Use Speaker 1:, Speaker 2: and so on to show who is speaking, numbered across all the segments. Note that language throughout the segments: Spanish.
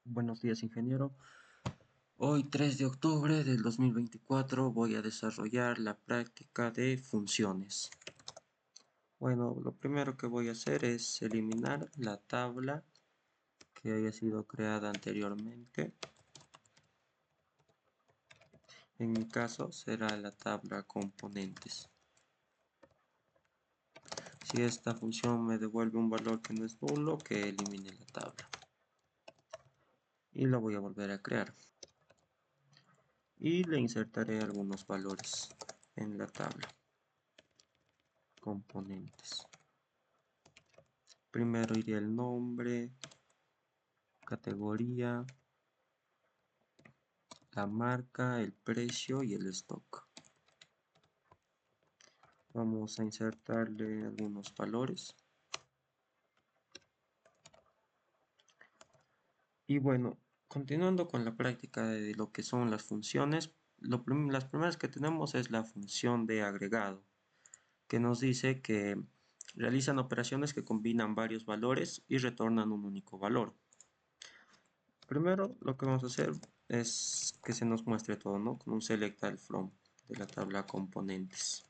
Speaker 1: Buenos días, ingeniero. Hoy 3 de octubre del 2024 voy a desarrollar la práctica de funciones. Bueno, lo primero que voy a hacer es eliminar la tabla que haya sido creada anteriormente. En mi caso será la tabla componentes. Si esta función me devuelve un valor que no es nulo, que elimine la tabla. Y la voy a volver a crear. Y le insertaré algunos valores en la tabla componentes. Primero iría el nombre, categoría, la marca, el precio y el stock. Vamos a insertarle algunos valores. Y bueno, continuando con la práctica de lo que son las funciones, las primeras que tenemos es la función de agregado, que nos dice que realizan operaciones que combinan varios valores y retornan un único valor. Primero lo que vamos a hacer es que se nos muestre todo, ¿no? Con un select all from de la tabla componentes.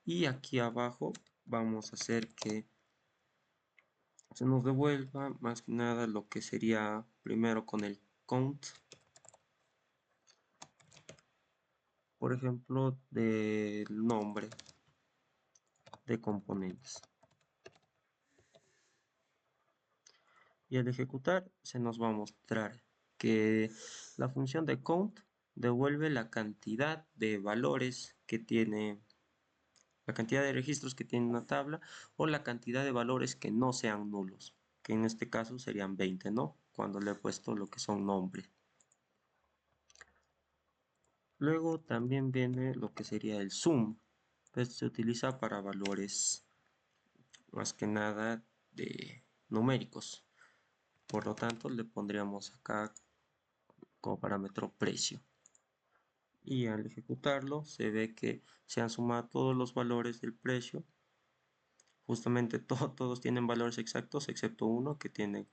Speaker 1: Y aquí abajo vamos a hacer que se nos devuelva más que nada lo que sería primero con el count, por ejemplo, del nombre de componentes. Y al ejecutar se nos va a mostrar que la función de count devuelve la cantidad de valores que tiene, la cantidad de registros que tiene una tabla o la cantidad de valores que no sean nulos, que en este caso serían 20, ¿no? Cuando le he puesto lo que son nombres. Luego también viene lo que sería el sum. Este se utiliza para valores más que nada de numéricos. Por lo tanto le pondríamos acá como parámetro precio. Y al ejecutarlo se ve que se han sumado todos los valores del precio. Justamente todos tienen valores exactos excepto uno que tiene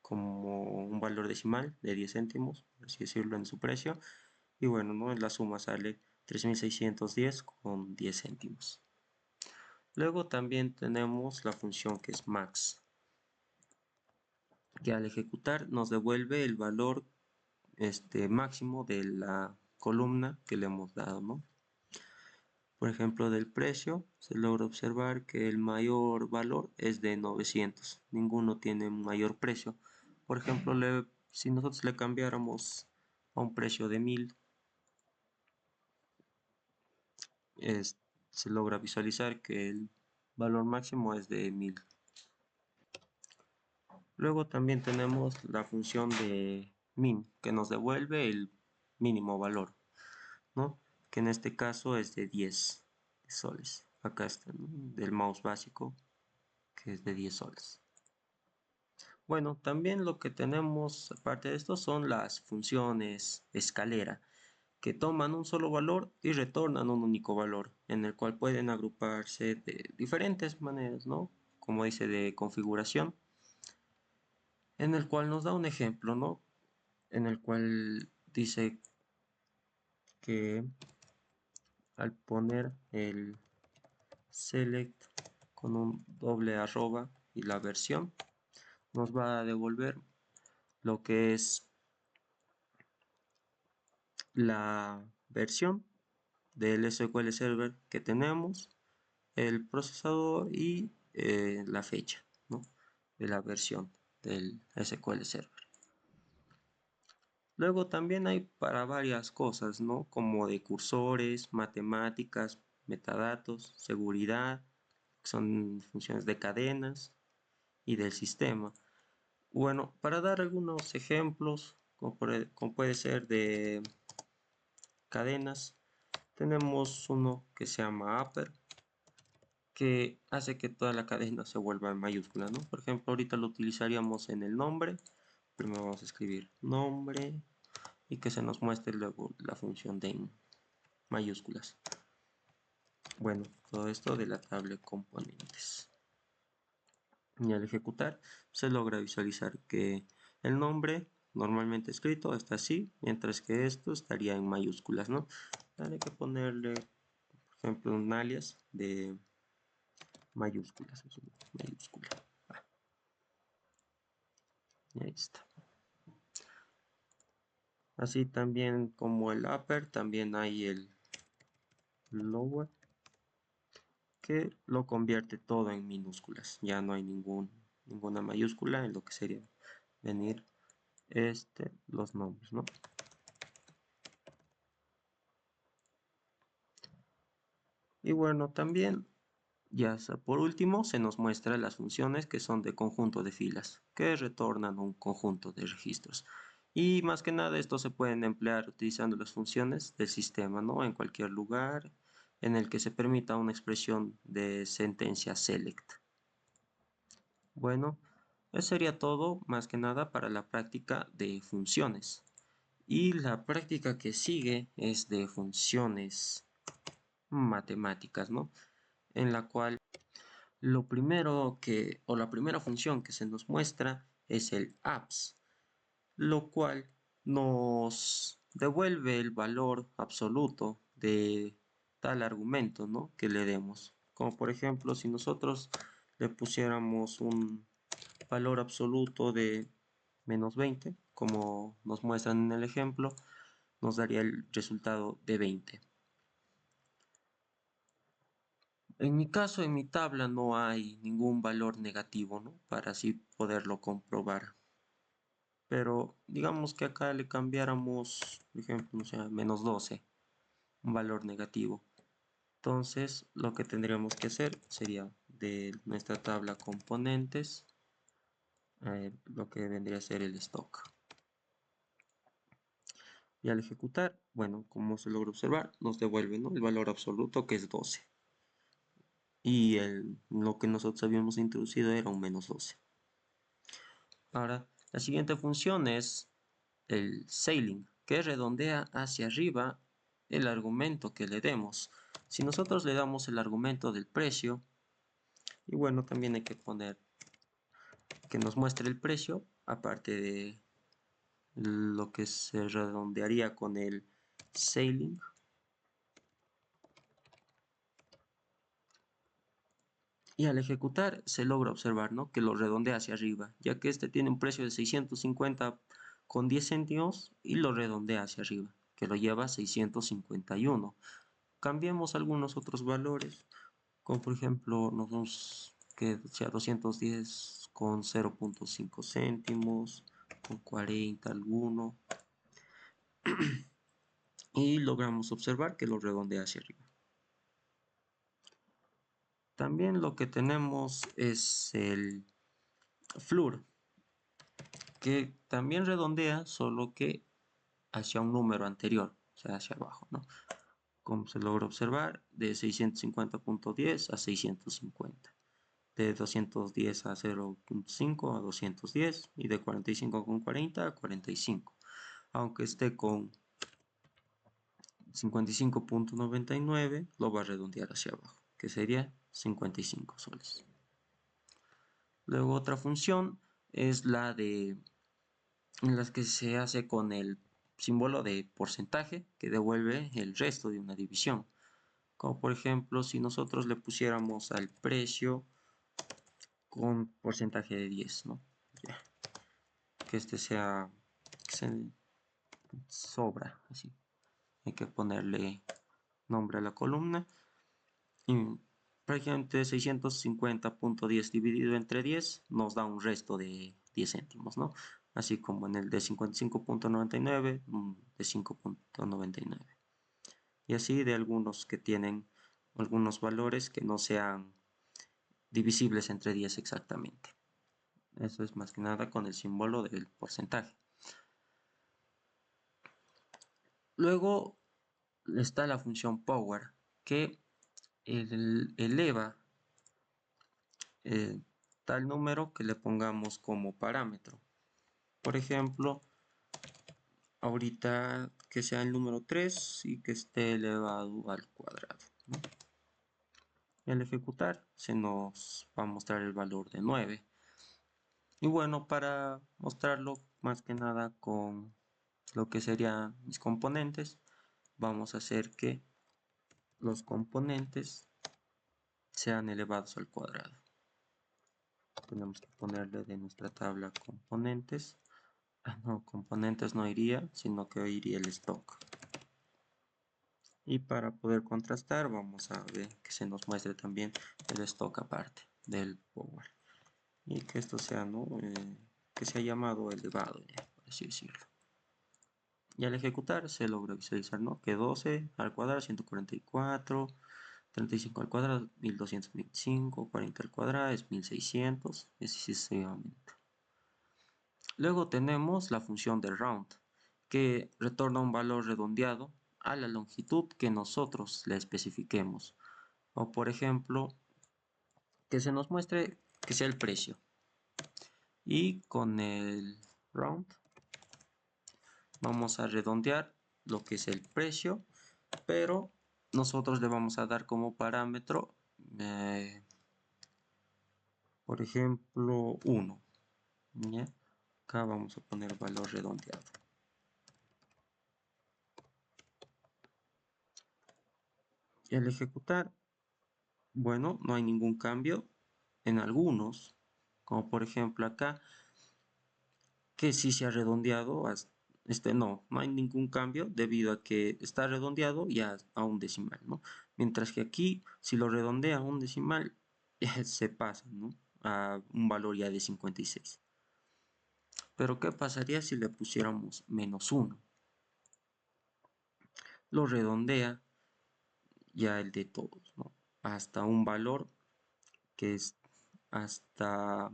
Speaker 1: como un valor decimal de 10 céntimos, por así decirlo, en su precio. Y bueno, ¿no? En la suma sale 3610 con 10 céntimos. Luego también tenemos la función que es max, que al ejecutar nos devuelve el valor máximo de la columna que le hemos dado, ¿no? Por ejemplo, del precio se logra observar que el mayor valor es de 900, ninguno tiene un mayor precio. Por ejemplo, si nosotros le cambiáramos a un precio de 1000, se logra visualizar que el valor máximo es de 1000. Luego también tenemos la función de min, que nos devuelve el mínimo valor, ¿no? Que en este caso es de 10 soles. Acá está, ¿no? Del mouse básico, que es de 10 soles. Bueno, también lo que tenemos aparte de esto son las funciones escalera, que toman un solo valor y retornan un único valor, en el cual pueden agruparse de diferentes maneras, ¿no? Como dice, de configuración, en el cual nos da un ejemplo, ¿no? En el cual dice que al poner el select con un doble arroba y la versión, nos va a devolver lo que es la versión del SQL Server que tenemos, el procesador y la fecha, ¿no? De la versión del SQL Server. Luego también hay para varias cosas, ¿no? Como de cursores, matemáticas, metadatos, seguridad, que son funciones de cadenas y del sistema. Bueno, para dar algunos ejemplos, como puede ser de cadenas, tenemos uno que se llama upper, que hace que toda la cadena se vuelva en mayúscula, ¿no? Por ejemplo, ahorita lo utilizaríamos en el nombre. Primero vamos a escribir nombre y que se nos muestre luego la función de en mayúsculas. Bueno, todo esto de la tabla componentes. Y al ejecutar se logra visualizar que El nombre normalmente escrito está así, mientras que esto estaría en mayúsculas, ¿no? Hay que ponerle, por ejemplo, un alias de mayúsculas, mayúscula. Y ahí está. Así también como el upper, también hay el lower, que lo convierte todo en minúsculas. Ya no hay ninguna mayúscula en lo que sería venir los nombres, ¿no? Y bueno, también, ya por último, se nos muestra las funciones que son de conjunto de filas, que retornan un conjunto de registros. Y más que nada, estos se pueden emplear utilizando las funciones del sistema, ¿no? En cualquier lugar en el que se permita una expresión de sentencia select. Bueno, eso sería todo, más que nada, para la práctica de funciones. Y la práctica que sigue es de funciones matemáticas, ¿no? En la cual lo primero o la primera función que se nos muestra es el abs, lo cual nos devuelve el valor absoluto de tal argumento, ¿no? que le demos. Como por ejemplo, si nosotros le pusiéramos un valor absoluto de menos 20, como nos muestran en el ejemplo, nos daría el resultado de 20. En mi caso, en mi tabla no hay ningún valor negativo, ¿no? Para así poderlo comprobar. Pero digamos que acá le cambiáramos, por ejemplo, o sea, menos 12, un valor negativo. Entonces, lo que tendríamos que hacer sería de nuestra tabla componentes, lo que vendría a ser el stock. Y al ejecutar, bueno, como se logra observar, nos devuelve, ¿no? el valor absoluto que es 12. Y lo que nosotros habíamos introducido era un menos 12. Ahora, la siguiente función es el sailing, que redondea hacia arriba el argumento que le demos. Si nosotros le damos el argumento del precio, y bueno, también hay que poner que nos muestre el precio, aparte de lo que se redondearía con el sailing. Y al ejecutar se logra observar, ¿no? que lo redondea hacia arriba, ya que este tiene un precio de 650 con 10 céntimos y lo redondea hacia arriba, que lo lleva a 651. Cambiemos algunos otros valores, como por ejemplo, que sea 210 con 0.5 céntimos, con 40 alguno, y logramos observar que lo redondea hacia arriba. También lo que tenemos es el floor, que también redondea, solo que hacia un número anterior, o sea, hacia abajo, ¿no? Como se logra observar, de 650.10 a 650. De 210 a 0.5 a 210 y de 45,40 a 45, aunque esté con 55.99 lo va a redondear hacia abajo, que sería 55 soles. Luego otra función es la de en las que se hace con el símbolo de porcentaje que devuelve el resto de una división, como por ejemplo si nosotros le pusiéramos al precio con porcentaje de 10, ¿no? Ya. Que este sea, que se sobra, así. Hay que ponerle nombre a la columna. Y prácticamente 650.10 dividido entre 10 nos da un resto de 10 céntimos, ¿no? Así como en el de 55.99, de 5.99. Y así de algunos que tienen algunos valores que no sean divisibles entre 10 exactamente. Eso es más que nada con el símbolo del porcentaje. Luego está la función power, que eleva tal número que le pongamos como parámetro. Por ejemplo, ahorita que sea el número 3 y que esté elevado al cuadrado, ¿no? Y al ejecutar se nos va a mostrar el valor de 9. Y bueno, para mostrarlo más que nada con lo que serían mis componentes, vamos a hacer que los componentes sean elevados al cuadrado. Tenemos que ponerle de nuestra tabla componentes. No, componentes no iría, sino que iría el stock. Y para poder contrastar, vamos a ver que se nos muestre también el stock aparte del Power. Y que esto sea, ¿no? Que sea llamado elevado, por así decirlo. Y al ejecutar se logra visualizar, ¿no? Que 12 al cuadrado, 144, 35 al cuadrado, 1225, 40 al cuadrado es 1600, y así sucesivamente. Luego tenemos la función de round, que retorna un valor redondeado a la longitud que nosotros le especifiquemos. O por ejemplo, que se nos muestre que sea el precio. Y con el round vamos a redondear lo que es el precio, pero nosotros le vamos a dar como parámetro, por ejemplo, 1. ¿Ya? Acá vamos a poner valor redondeado. Y al ejecutar, bueno, no hay ningún cambio en algunos, como por ejemplo acá, que sí se ha redondeado, no hay ningún cambio debido a que está redondeado ya a un decimal, ¿no? Mientras que aquí, si lo redondea a un decimal, se pasa, ¿no? A un valor ya de 56. Pero ¿qué pasaría si le pusiéramos -1? Lo redondea ya el de todos, ¿no? Hasta un valor que es hasta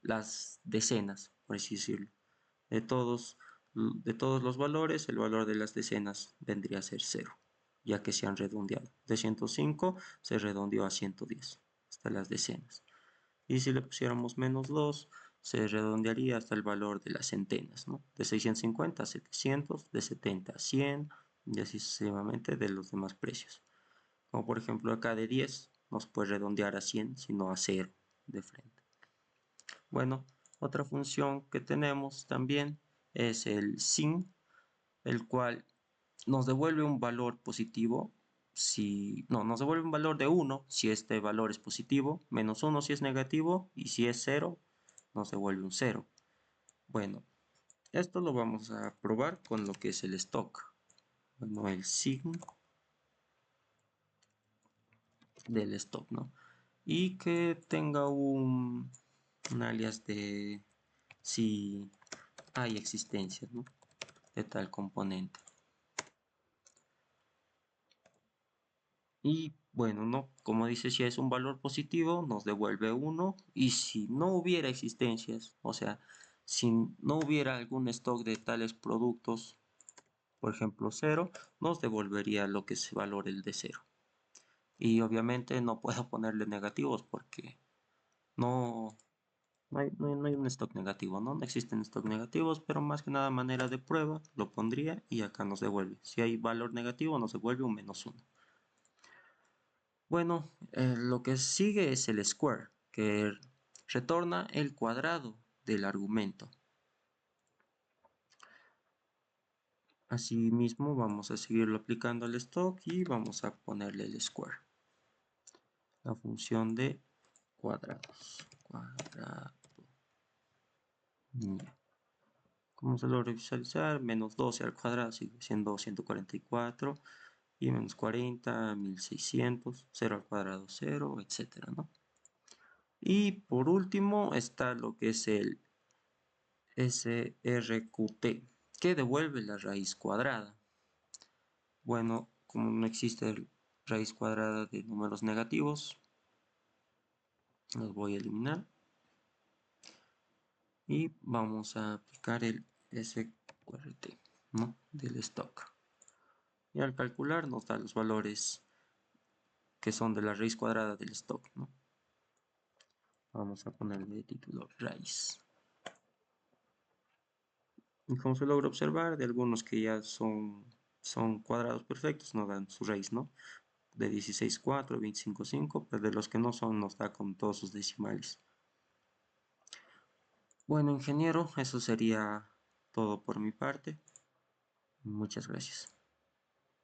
Speaker 1: las decenas, por así decirlo. De todos los valores, el valor de las decenas vendría a ser 0, ya que se han redondeado. De 105 se redondeó a 110, hasta las decenas. Y si le pusiéramos -2, se redondearía hasta el valor de las centenas, ¿no? De 650 a 700, de 70 a 100, y así sucesivamente de los demás precios. Como por ejemplo acá de 10, nos puede redondear a 100, sino a 0 de frente. Bueno, otra función que tenemos también es el sin, el cual nos devuelve un valor positivo nos devuelve un valor de 1 si este valor es positivo, -1 si es negativo, y si es 0 nos devuelve un 0. Bueno, esto lo vamos a probar con lo que es el stock. Bueno, el sin del stock, ¿no? Y que tenga un alias de si hay existencia, ¿no? De tal componente. Y bueno, ¿no? Como dice, si es un valor positivo, nos devuelve 1. Y si no hubiera existencias, o sea, si no hubiera algún stock de tales productos, por ejemplo 0, nos devolvería lo que se valore el de 0. Y obviamente no puedo ponerle negativos porque no, no hay un stock negativo, ¿no? No existen stock negativos, pero más que nada manera de prueba lo pondría y acá nos devuelve. Si hay valor negativo, nos devuelve un -1. Bueno, lo que sigue es el square, que retorna el cuadrado del argumento. Asimismo, vamos a seguirlo aplicando al stock y vamos a ponerle el square. La función de cuadrados. Cuadrado. Yeah. ¿Cómo se logra visualizar? -12 al cuadrado sigue siendo 144 y -40, 1600, 0 al cuadrado 0, etc., ¿no? Y por último está lo que es el SRQT, que devuelve la raíz cuadrada. Bueno, como no existe raíz cuadrada de números negativos, los voy a eliminar. Y vamos a aplicar el SQRT, ¿no? Del stock. Y al calcular nos da los valores que son de la raíz cuadrada del stock, ¿no? Vamos a ponerle de título raíz. Y como se logra observar, de algunos que ya son cuadrados perfectos, nos dan su raíz, ¿no? De 16,4, 25,5, pero de los que no son nos da con todos sus decimales. Bueno, ingeniero, eso sería todo por mi parte. Muchas gracias.